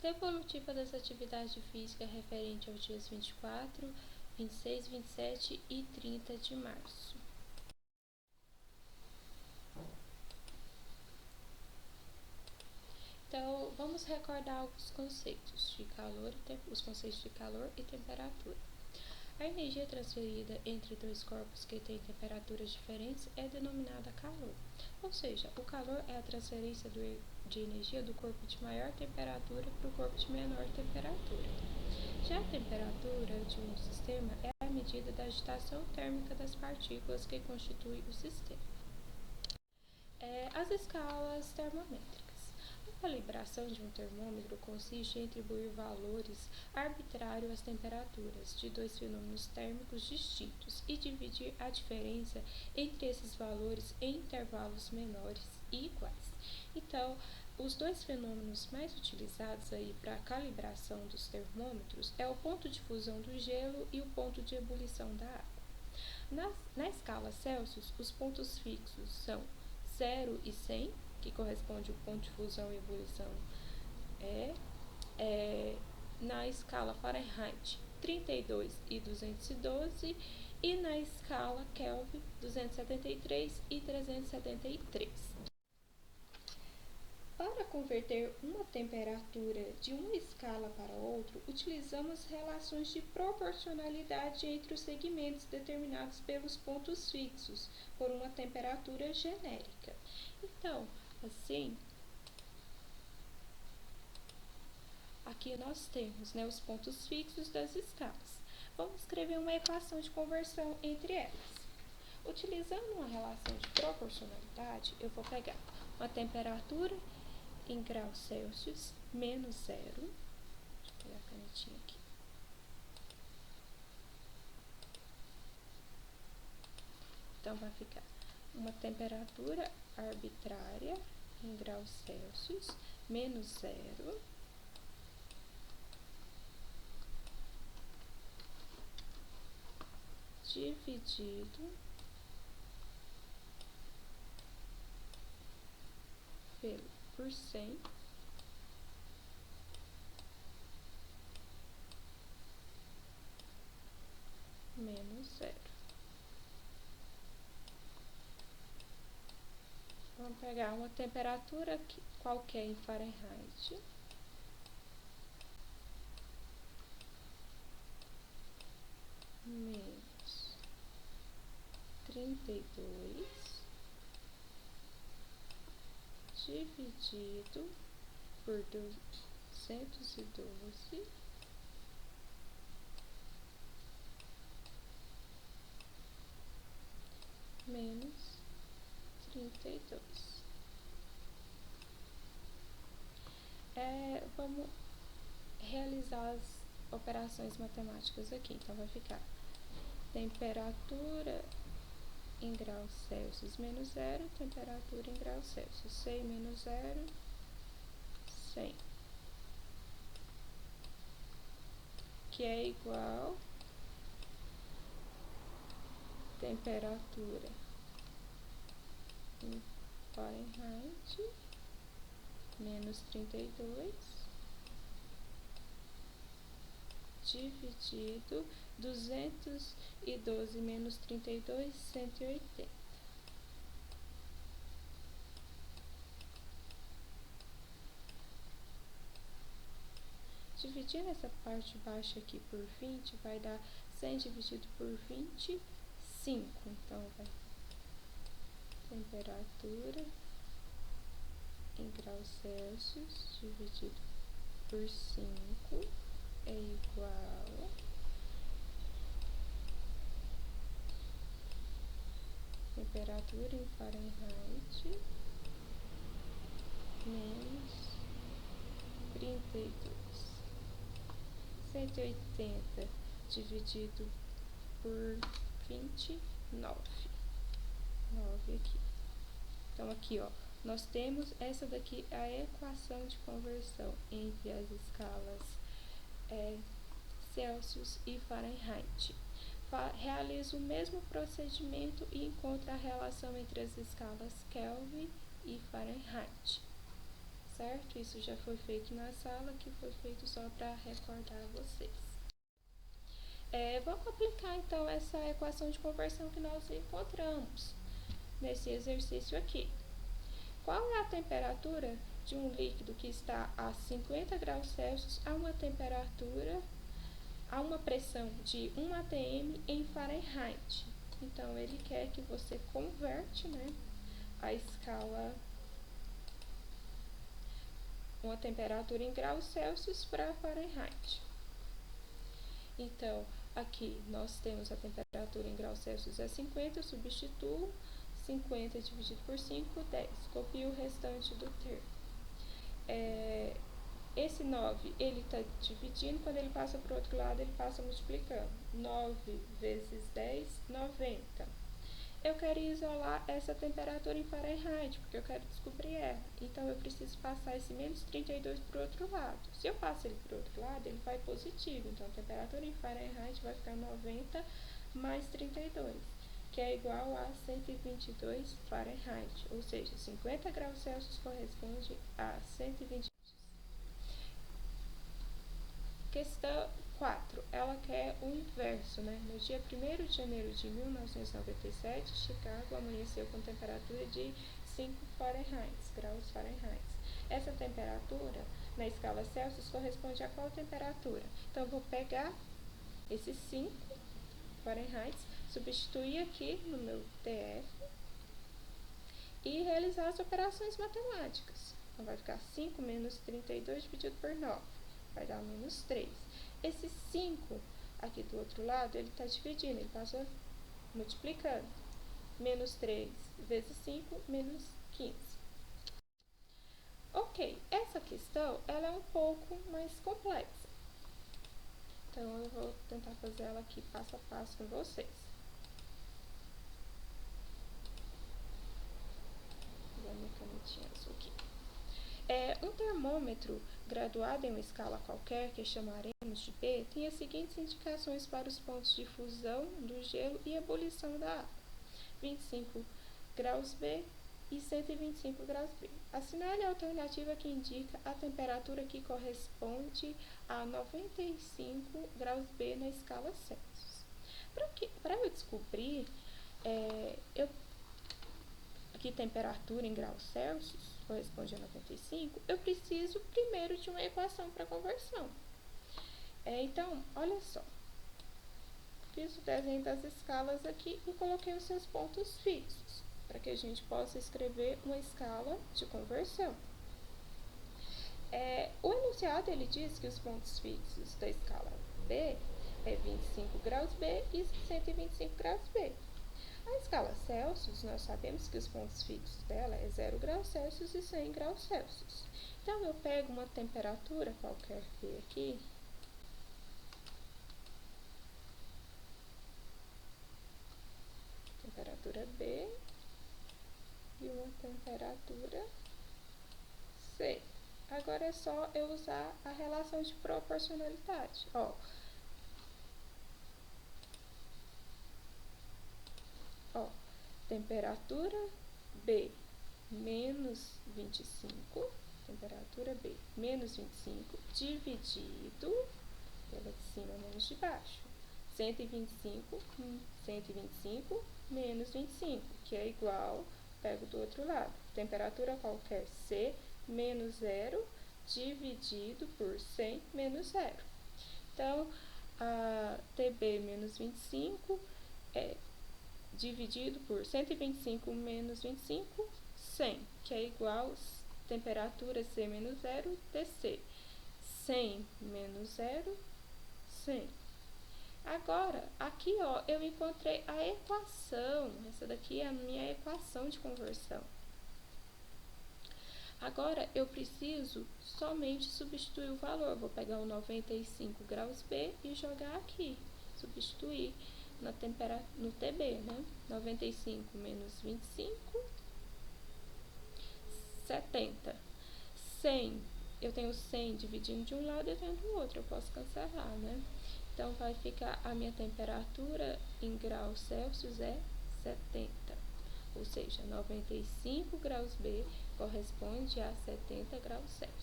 Devolutiva das atividades físicas referente aos dias 24, 26, 27 e 30 de março. Então, vamos recordar alguns conceitos de calor, os conceitos de calor e temperatura. A energia transferida entre dois corpos que têm temperaturas diferentes é denominada calor. Ou seja, o calor é a transferência de energia do corpo de maior temperatura para o corpo de menor temperatura. Já a temperatura de um sistema é a medida da agitação térmica das partículas que constituem o sistema. As escalas termométricas. A calibração de um termômetro consiste em atribuir valores arbitrários às temperaturas de dois fenômenos térmicos distintos e dividir a diferença entre esses valores em intervalos menores e iguais. Então, os dois fenômenos mais utilizados aí para a calibração dos termômetros é o ponto de fusão do gelo e o ponto de ebulição da água. Na escala Celsius, os pontos fixos são 0 e 100, que corresponde ao ponto de fusão e ebulição, na escala Fahrenheit 32 e 212 e na escala Kelvin 273 e 373. Para converter uma temperatura de uma escala para outra, utilizamos relações de proporcionalidade entre os segmentos determinados pelos pontos fixos por uma temperatura genérica. Então, assim, aqui nós temos os pontos fixos das escalas. Vamos escrever uma equação de conversão entre elas. Utilizando uma relação de proporcionalidade, eu vou pegar uma temperatura em graus Celsius menos 0. Deixa eu pegar a canetinha aqui. Então, vai ficar uma temperatura arbitrária em graus Celsius menos 0 dividido por 100 menos 0. Vamos pegar uma temperatura qualquer em Fahrenheit. Menos 32 dividido por 212 menos 32. Vamos realizar as operações matemáticas aqui. Então, vai ficar temperatura em graus Celsius menos 0, temperatura em graus Celsius. 100 menos 0, 100. Que é igual temperatura em Fahrenheit menos 32 dividido 212 menos 32, 180. Dividindo essa parte baixa aqui por 20, vai dar 100 dividido por 25. Então, vai temperatura em graus Celsius dividido por 5 é igual temperatura em Fahrenheit menos 32. 180 dividido por 29. 9 aqui. Então, aqui, nós temos essa daqui, a equação de conversão entre as escalas Celsius e Fahrenheit. Realiza o mesmo procedimento e encontra a relação entre as escalas Kelvin e Fahrenheit, certo? Isso já foi feito na sala, que foi feito só para recordar vocês. Vamos aplicar então essa equação de conversão que nós encontramos nesse exercício aqui. Qual é a temperatura de um líquido que está a 50 graus Celsius a uma pressão de 1 atm em Fahrenheit? Então, ele quer que você converte, né, a escala, uma temperatura em graus Celsius para Fahrenheit. Então, aqui nós temos a temperatura em graus Celsius é 50, eu substituo 50 dividido por 5, 10. Copio o restante do termo. Esse 9, ele está dividindo, quando ele passa para o outro lado, ele passa multiplicando. 9 vezes 10, 90. Eu quero isolar essa temperatura em Fahrenheit, porque eu quero descobrir ela. Então, eu preciso passar esse menos 32 para o outro lado. Se eu passo ele para o outro lado, ele vai positivo. Então, a temperatura em Fahrenheit vai ficar 90 mais 32, que é igual a 122 Fahrenheit. Ou seja, 50 graus Celsius corresponde a 122. Questão 4. Ela quer o inverso, né? No dia 1º de janeiro de 1997, Chicago amanheceu com temperatura de 5 graus Fahrenheit. Essa temperatura, na escala Celsius, corresponde a qual temperatura? Então, eu vou pegar esses 5 Fahrenheit, substituir aqui no meu TF e realizar as operações matemáticas. Então, vai ficar 5 menos 32 dividido por 9. Vai dar menos 3. Esse 5 aqui do outro lado, ele está dividindo, ele passa multiplicando. Menos 3 vezes 5, menos 15. Ok, essa questão ela é um pouco mais complexa. Então, eu vou tentar fazer ela aqui passo a passo com vocês. Vou dar minha canetinha azul aqui. Um termômetro graduado em uma escala qualquer, que chamaremos de B, tem as seguintes indicações para os pontos de fusão do gelo e ebulição da água: 25 graus B e 125 graus B. Assinale a alternativa que indica a temperatura que corresponde a 95 graus B na escala Celsius. Para eu descobrir que temperatura em graus Celsius corresponde a 95, eu preciso primeiro de uma equação para conversão. Então, olha só. Fiz o desenho das escalas aqui e coloquei os seus pontos fixos, para que a gente possa escrever uma escala de conversão. O enunciado, ele diz que os pontos fixos da escala B é 25 graus B e 125 graus B. A escala Celsius, nós sabemos que os pontos fixos dela é 0 graus Celsius e 100 graus Celsius. Então, eu pego uma temperatura qualquer B aqui, temperatura B, e uma temperatura C. Agora é só eu usar a relação de proporcionalidade. Temperatura B menos 25, temperatura B menos 25 dividido pela de cima menos de baixo. 125 menos 25, que é igual, pego do outro lado, temperatura qualquer C menos 0 dividido por 100 menos 0. Então, a TB menos 25 é dividido por 125 menos 25, 100, que é igual a temperatura C menos 0, DC. 100 menos 0, 100. Agora, aqui, eu encontrei a equação. Essa daqui é a minha equação de conversão. Agora, eu preciso somente substituir o valor. Vou pegar o 95 graus B e jogar aqui. Substituir no TB, né? 95 menos 25, 70. 100, eu tenho 100 dividindo de um lado e eu tenho do outro, eu posso cancelar, né? Então, vai ficar a minha temperatura em graus Celsius é 70, ou seja, 95 graus B corresponde a 70 graus Celsius.